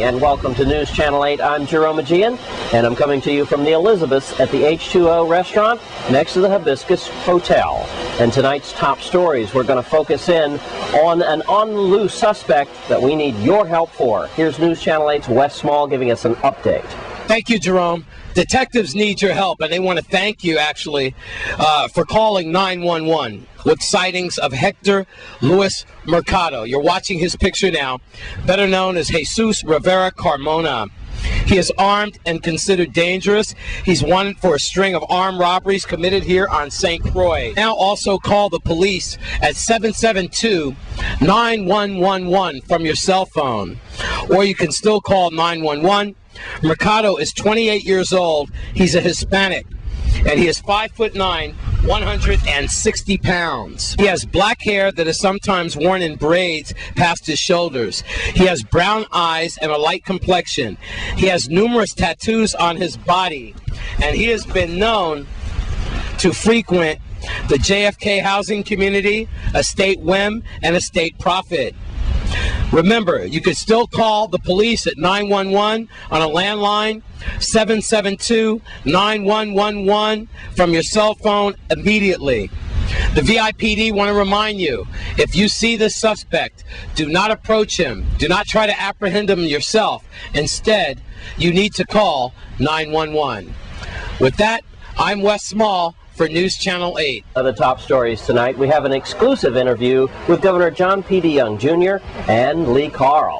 and welcome to News Channel 8. I'm Jerome Aegean, and I'm coming to you from the Elizabeths at the H2O restaurant next to the Hibiscus Hotel. And tonight's top stories, we're going to focus in on an on-the-loose suspect that we need your help for. Here's News Channel 8's Wes Small giving us an update. Thank you, Jerome. Detectives need your help, and they want to thank you, actually, for calling 911 with sightings of Hector Luis Mercado. You're watching his picture now, better known as Jesus Rivera Carmona. He is armed and considered dangerous. He's wanted for a string of armed robberies committed here on St. Croix. Now also call the police at 772-9111 from your cell phone, or you can still call 911. Mercado is 28 years old. He's a Hispanic, and he is 5'9", 160 pounds. He has black hair that is sometimes worn in braids past his shoulders. He has brown eyes and a light complexion. He has numerous tattoos on his body, and he has been known to frequent the JFK housing community, Estate Wim, and Estate Prophet. Remember, you can still call the police at 911 on a landline, 772-9111 from your cell phone immediately. The VIPD want to remind you, if you see this suspect, do not approach him. Do not try to apprehend him yourself. Instead, you need to call 911. With that, I'm Wes Small for News Channel 8. The top stories tonight, we have an exclusive interview with Governor John P.D. Young Jr. and Lee Carl.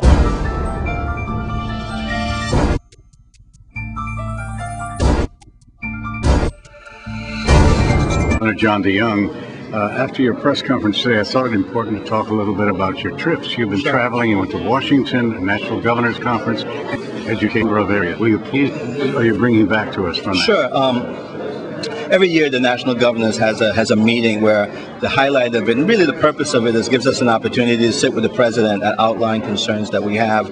Governor John D. Young, after your press conference today, I thought it important to talk a little bit about your trips. You've been traveling. You went to Washington, a National Governors Conference, Educating Grove area. Will you please, are you bringing back to us from that? Sure. Every year, the National Governors has a meeting where the highlight of it, and really the purpose of it, is gives us an opportunity to sit with the President and outline concerns that we have.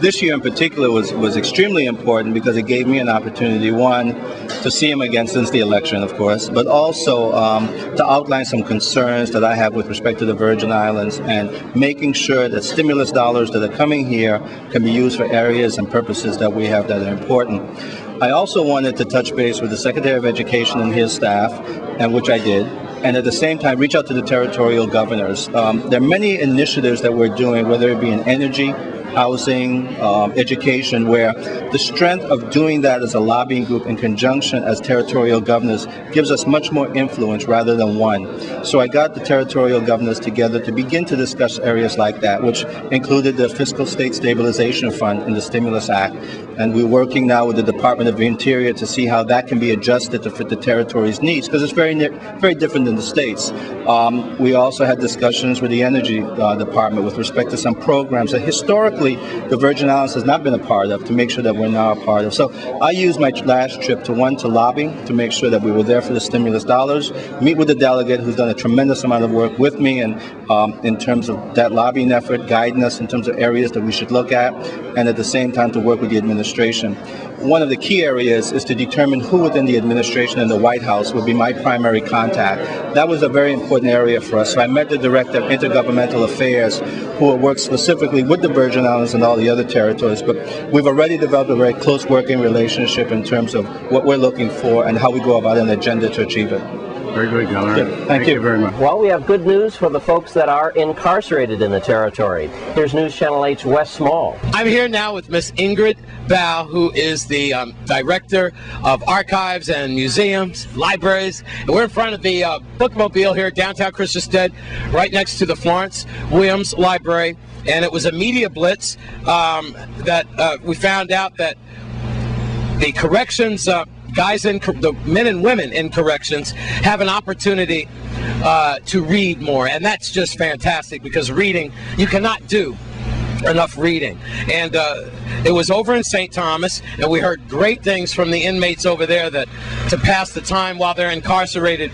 This year in particular was extremely important because it gave me an opportunity, one, to see him again since the election, of course, but also to outline some concerns that I have with respect to the Virgin Islands and making sure that stimulus dollars that are coming here can be used for areas and purposes that we have that are important. I also wanted to touch base with the Secretary of Education and his staff, and which I did, and at the same time reach out to the territorial governors. There are many initiatives that we're doing, whether it be in energy, housing, education, where the strength of doing that as a lobbying group in conjunction as territorial governors gives us much more influence rather than one. So I got the territorial governors together to begin to discuss areas like that, which included the Fiscal State Stabilization Fund and the Stimulus Act. And we're working now with the Department of the Interior to see how that can be adjusted to fit the territory's needs, because it's very different than the states. We also had discussions with the Energy Department with respect to some programs that historically the Virgin Islands has not been a part of, to make sure that we're now a part of. So I used my last trip to lobby, to make sure that we were there for the stimulus dollars, meet with the delegate who's done a tremendous amount of work with me and in terms of that lobbying effort, guiding us in terms of areas that we should look at, and at the same time to work with the administration. One of the key areas is to determine who within the administration and the White House would be my primary contact. That was a very important area for us. So I met the Director of Intergovernmental Affairs, who will work specifically with the Virgin Islands and all the other territories. But we've already developed a very close working relationship in terms of what we're looking for and how we go about an agenda to achieve it. Very good, Governor. Yeah, thank you very much. Well, we have good news for the folks that are incarcerated in the territory. Here's News Channel 8's Wes Small. I'm here now with Miss Ingrid Bao, who is the Director of Archives and Museums, Libraries. And we're in front of the bookmobile here at downtown Christiansted, right next to the Florence Williams Library. And it was a media blitz that we found out that the corrections the men and women in corrections have an opportunity to read more, and that's just fantastic, because reading, you cannot do enough reading. And it was over in St. Thomas, and we heard great things from the inmates over there, that to pass the time while they're incarcerated,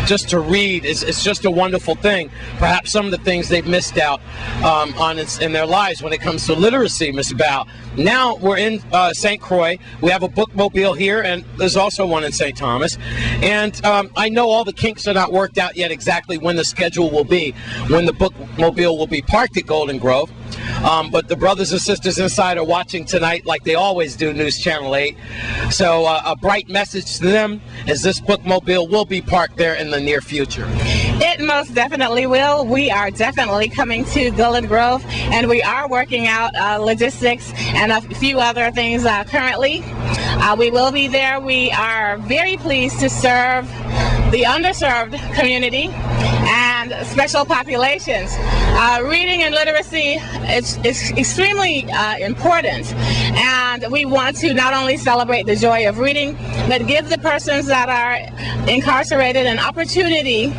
just to read is just a wonderful thing. Perhaps some of the things they've missed out on in their lives when it comes to literacy, Ms. Bao. Now we're in St. Croix. We have a bookmobile here, and there's also one in St. Thomas. And I know all the kinks are not worked out yet exactly when the schedule will be, when the bookmobile will be parked at Golden Grove. but the brothers and sisters inside are watching tonight like they always do, News Channel 8. So a bright message to them is this bookmobile will be parked there in the near future. It most definitely will. We are definitely coming to Golden Grove, and we are working out logistics and a few other things currently. We will be there. We are very pleased to serve the underserved community and special populations. Reading and literacy is extremely important, and we want to not only celebrate the joy of reading, but give the persons that are incarcerated an opportunity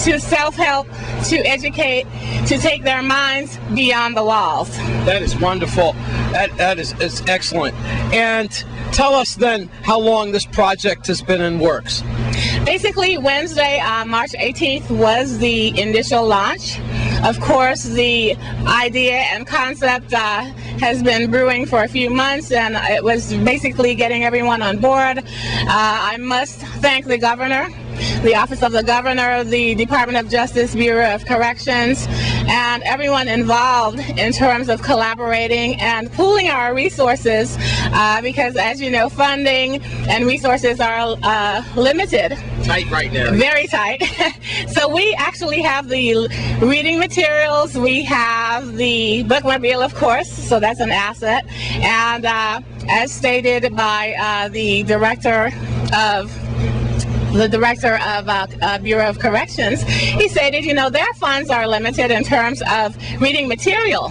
to self-help, to educate, to take their minds beyond the walls. That is wonderful. That is excellent. And tell us then how long this project has been in works. Basically, Wednesday, March 18th was the initial launch. Of course, the idea and concept has been brewing for a few months, and it was basically getting everyone on board. I must thank the governor, the Office of the Governor, the Department of Justice, Bureau of Corrections, and everyone involved in terms of collaborating and pooling our resources because, as you know, funding and resources are limited. Tight right now. Very tight. So we actually have the reading materials, we have the bookmobile, of course, so that's an asset, and as stated by the director of Bureau of Corrections, he stated, their funds are limited in terms of reading material.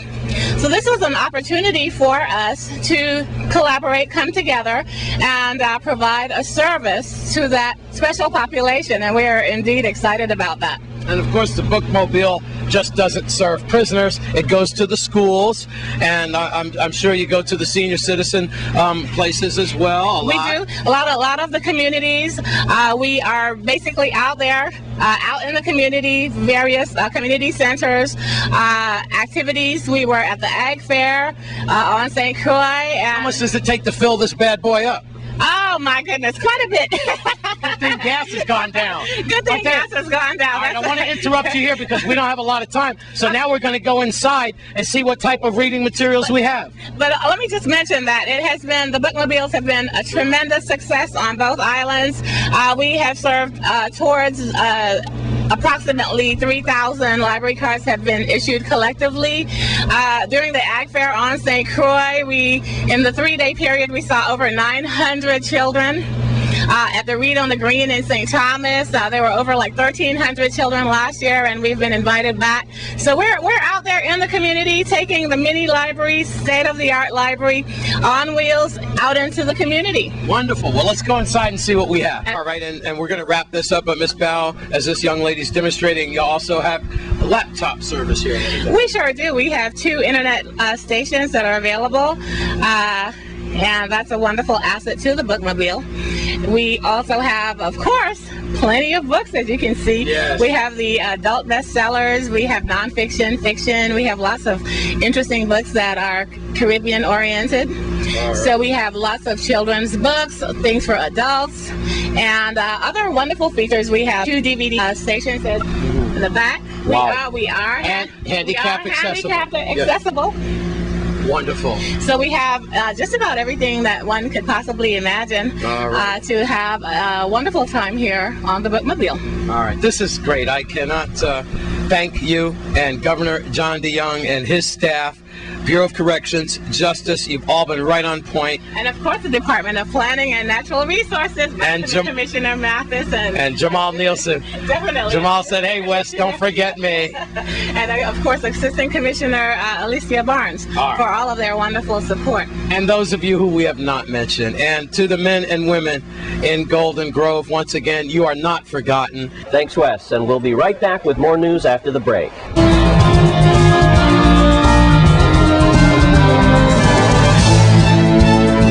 So this was an opportunity for us to collaborate, come together, and provide a service to that special population, and we are indeed excited about that. And of course, the bookmobile just doesn't serve prisoners. It goes to the schools, and I'm sure you go to the senior citizen places as well. We do. A lot of the communities. We are basically out there, out in the community, various community centers, activities. We were at the Ag Fair on St. Croix. And how much does it take to fill this bad boy up? Oh my goodness, quite a bit. Good thing gas has gone down. Good thing gas has gone down. All right, I want to interrupt you here because we don't have a lot of time. So now we're going to go inside and see what type of reading materials we have. But let me just mention that the bookmobiles have been a tremendous success on both islands. We have served towards approximately 3,000 library cards have been issued collectively. During the Ag Fair on St. Croix, in the 3-day period, we saw over 900 children. At the Read on the Green in St. Thomas, there were over like 1,300 children last year, and we've been invited back. So we're out there in the community, taking the mini library, state-of-the-art library on wheels out into the community. Wonderful. Well, let's go inside and see what we have. All right, and we're going to wrap this up. But Ms. Bao, as this young lady's demonstrating, you also have a laptop service here. We sure do. We have 2 internet stations that are available. And that's a wonderful asset to the bookmobile. We also have, of course, plenty of books, as you can see. Yes. We have the adult bestsellers, we have nonfiction, fiction, we have lots of interesting books that are Caribbean oriented. Right. So we have lots of children's books, things for adults, and other wonderful features. We have 2 DVD stations in the back. Wow. We are handicap accessible. Wonderful. So we have just about everything that one could possibly imagine to have a wonderful time here on the bookmobile. All right, this is great. I cannot thank you and Governor John DeYoung and his staff, Bureau of Corrections, Justice. You've all been right on point. And of course the Department of Planning and Natural Resources, and Commissioner Mathis and Jamal Nielsen. Definitely. Jamal said, "Hey Wes, don't forget me." And of course Assistant Commissioner Alicia Barnes for all of their wonderful support. And those of you who we have not mentioned, and to the men and women in Golden Grove, once again, you are not forgotten. Thanks, Wes, and we'll be right back with more news after the break.